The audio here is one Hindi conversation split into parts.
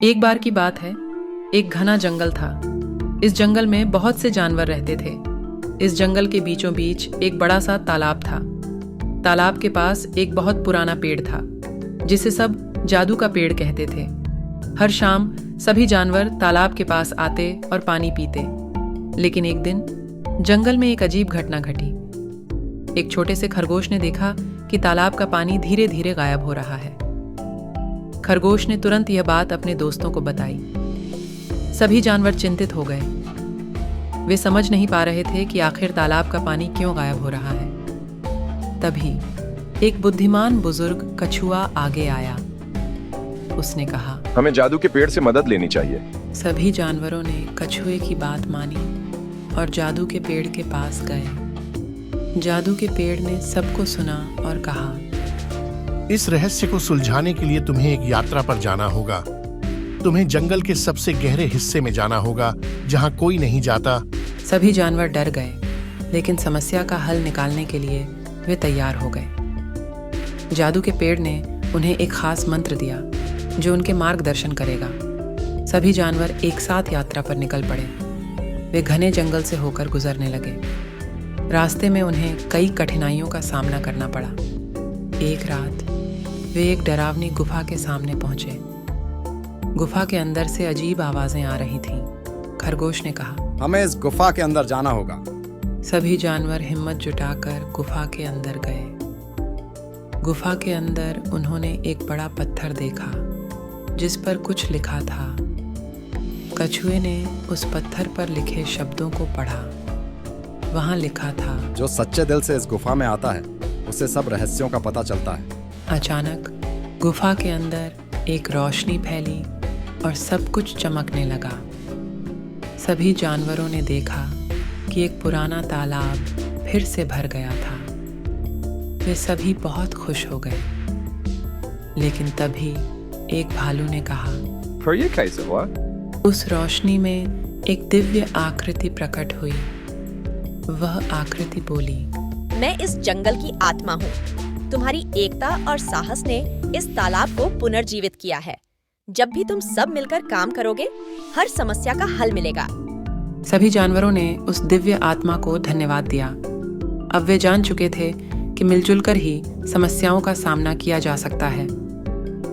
एक बार की बात है, एक घना जंगल था। इस जंगल में बहुत से जानवर रहते थे। इस जंगल के बीचों बीच एक बड़ा सा तालाब था। तालाब के पास एक बहुत पुराना पेड़ था, जिसे सब जादू का पेड़ कहते थे। हर शाम सभी जानवर तालाब के पास आते और पानी पीते। लेकिन एक दिन जंगल में एक अजीब घटना घटी। एक छोटे से खरगोश ने देखा कि तालाब का पानी धीरे धीरे गायब हो रहा है। खरगोश ने तुरंत यह बात अपने दोस्तों को बताई। सभी जानवर चिंतित हो गए। वे समझ नहीं पा रहे थे कि आखिर तालाब का पानी क्यों गायब हो रहा है। तभी एक बुद्धिमान बुजुर्ग कछुआ आगे आया। उसने कहा, हमें जादू के पेड़ से मदद लेनी चाहिए। सभी जानवरों ने कछुए की बात मानी और जादू के पेड़ के पास गए। जादू के पेड़ ने सबको सुना और कहा, इस रहस्य को सुलझाने के लिए तुम्हें एक यात्रा पर जाना होगा। तुम्हें जंगल के सबसे गहरे हिस्से में जाना होगा, जहां कोई नहीं जाता। सभी जानवर डर गए, लेकिन समस्या का हल निकालने के लिए वे तैयार हो गए। जादू के पेड़ ने उन्हें एक खास मंत्र दिया, जो उनके मार्गदर्शन करेगा। सभी जानवर एक साथ यात्रा पर निकल पड़े। वे घने जंगल से होकर गुजरने लगे। रास्ते में उन्हें कई कठिनाइयों का सामना करना पड़ा। एक रात वे एक डरावनी गुफा के सामने पहुंचे। गुफा के अंदर से अजीब आवाजें आ रही थीं। खरगोश ने कहा, हमें इस गुफा के अंदर जाना होगा। सभी जानवर हिम्मत जुटाकर गुफा के अंदर गए। गुफा के अंदर उन्होंने एक बड़ा पत्थर देखा, जिस पर कुछ लिखा था। कछुए ने उस पत्थर पर लिखे शब्दों को पढ़ा। वहां लिखा था, जो सच्चे दिल से इस गुफा में आता है, उसे सब रहस्यों का पता चलता है। अचानक गुफा के अंदर एक रोशनी फैली और सब कुछ चमकने लगा। सभी जानवरों ने देखा कि एक पुराना तालाब फिर से भर गया था। वे सभी बहुत खुश हो गए। लेकिन तभी एक भालू ने कहा, फिर ये कैसे हुआ? उस रोशनी में एक दिव्य आकृति प्रकट हुई। वह आकृति बोली, मैं इस जंगल की आत्मा हूँ। तुम्हारी एकता और साहस ने इस तालाब को पुनर्जीवित किया है। जब भी तुम सब मिलकर काम करोगे, हर समस्या का हल मिलेगा। सभी जानवरों ने उस दिव्य आत्मा को धन्यवाद दिया। अब वे जान चुके थे कि मिलजुल कर ही समस्याओं का सामना किया जा सकता है।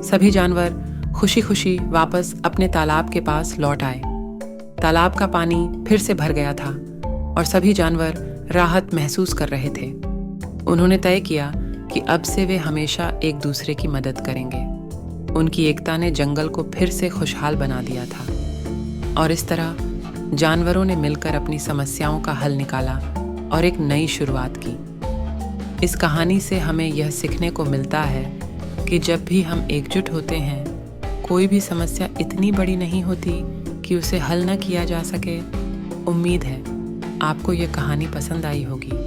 सभी जानवर खुशी खुशी वापस अपने तालाब के पास लौट आए। तालाब का पानी फिर से भर गया था और सभी जानवर राहत महसूस कर रहे थे। उन्होंने तय किया कि अब से वे हमेशा एक दूसरे की मदद करेंगे। उनकी एकता ने जंगल को फिर से खुशहाल बना दिया था और इस तरह जानवरों ने मिलकर अपनी समस्याओं का हल निकाला और एक नई शुरुआत की। इस कहानी से हमें यह सीखने को मिलता है कि जब भी हम एकजुट होते हैं, कोई भी समस्या इतनी बड़ी नहीं होती कि उसे हल न किया जा सके। उम्मीद है आपको यह कहानी पसंद आई होगी।